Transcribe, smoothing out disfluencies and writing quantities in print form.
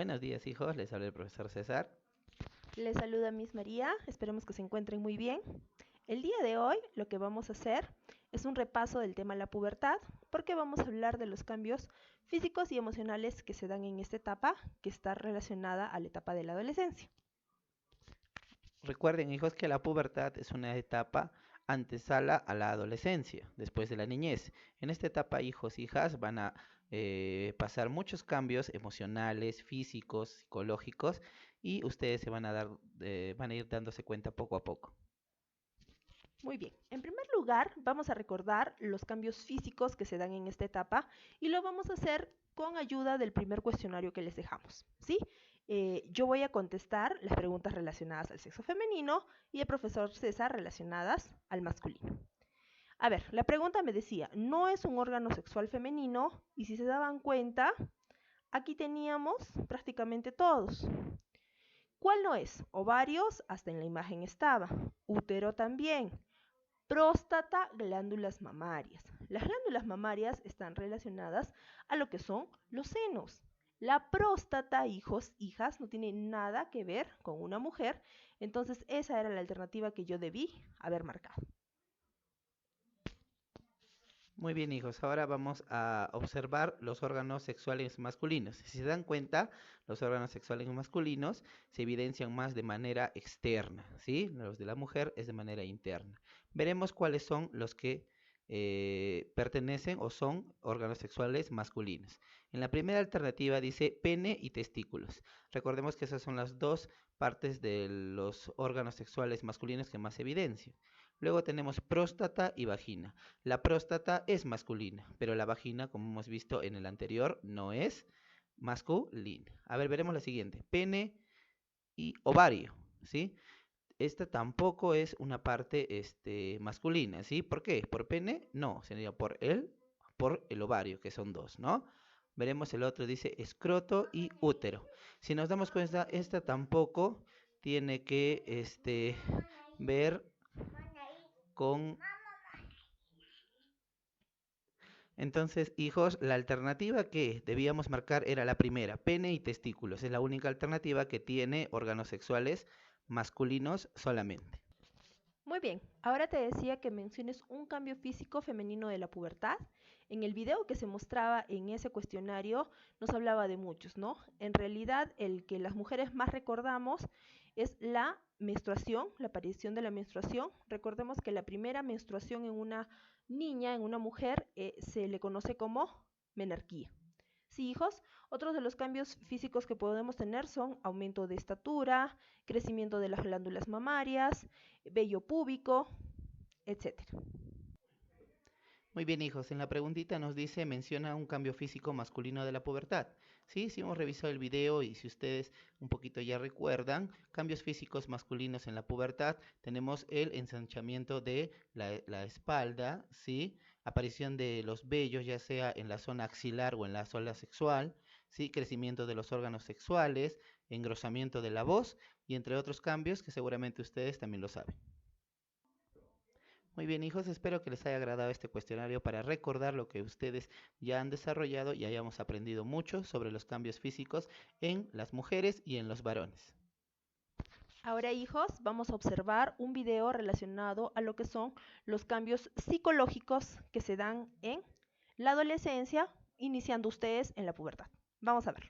Buenos días, hijos. Les habla el profesor César. Les saluda Miss María, esperemos que se encuentren muy bien. El día de hoy lo que vamos a hacer es un repaso del tema la pubertad, porque vamos a hablar de los cambios físicos y emocionales que se dan en esta etapa, que está relacionada a la etapa de la adolescencia. Recuerden, hijos, que la pubertad es una etapa antesala a la adolescencia, después de la niñez. En esta etapa, hijos, hijas, van a pasar muchos cambios emocionales, físicos, psicológicos, y ustedes van a ir dándose cuenta poco a poco. Muy bien, en primer lugar vamos a recordar los cambios físicos que se dan en esta etapa y lo vamos a hacer con ayuda del primer cuestionario que les dejamos, ¿sí? Yo voy a contestar las preguntas relacionadas al sexo femenino y el profesor César relacionadas al masculino. A ver, la pregunta me decía, no es un órgano sexual femenino y si se daban cuenta, aquí teníamos prácticamente todos. ¿Cuál no es? Ovarios, hasta en la imagen estaba. Útero también. Próstata, glándulas mamarias. Las glándulas mamarias están relacionadas a lo que son los senos. La próstata, hijos, hijas, no tiene nada que ver con una mujer, entonces esa era la alternativa que yo debí haber marcado. Muy bien, hijos. Ahora vamos a observar los órganos sexuales masculinos. Si se dan cuenta, los órganos sexuales masculinos se evidencian más de manera externa, ¿sí? Los de la mujer es de manera interna. Veremos cuáles son los que pertenecen o son órganos sexuales masculinos. En la primera alternativa dice pene y testículos. Recordemos que esas son las dos partes de los órganos sexuales masculinos que más se evidencian. Luego tenemos próstata y vagina. La próstata es masculina, pero la vagina, como hemos visto en el anterior, no es masculina. A ver, veremos la siguiente. Pene y ovario, ¿sí? Esta tampoco es una parte masculina, ¿sí? ¿Por qué? ¿Por pene? No, sería por el ovario, que son dos, ¿no? Veremos el otro, dice escroto y útero. Si nos damos cuenta, esta tampoco tiene que ver con. Entonces, hijos, la alternativa que debíamos marcar era la primera, pene y testículos. Es la única alternativa que tiene órganos sexuales masculinos solamente. Muy bien, ahora te decía que menciones un cambio físico femenino de la pubertad. En el video que se mostraba en ese cuestionario nos hablaba de muchos, ¿no? En realidad el que las mujeres más recordamos es la menstruación, la aparición de la menstruación. Recordemos que la primera menstruación en una niña, en una mujer, se le conoce como menarquía. Sí, hijos, otros de los cambios físicos que podemos tener son aumento de estatura, crecimiento de las glándulas mamarias, vello púbico, etcétera. Muy bien, hijos, en la preguntita nos dice, menciona un cambio físico masculino de la pubertad. Sí, si hemos revisado el video y si ustedes un poquito ya recuerdan, cambios físicos masculinos en la pubertad, tenemos el ensanchamiento de la espalda, ¿sí? Aparición de los vellos, ya sea en la zona axilar o en la zona sexual, ¿sí? Crecimiento de los órganos sexuales, engrosamiento de la voz y entre otros cambios que seguramente ustedes también lo saben. Muy bien, hijos, espero que les haya agradado este cuestionario para recordar lo que ustedes ya han desarrollado y hayamos aprendido mucho sobre los cambios físicos en las mujeres y en los varones. Ahora, hijos, vamos a observar un video relacionado a lo que son los cambios psicológicos que se dan en la adolescencia, iniciando ustedes en la pubertad. Vamos a ver.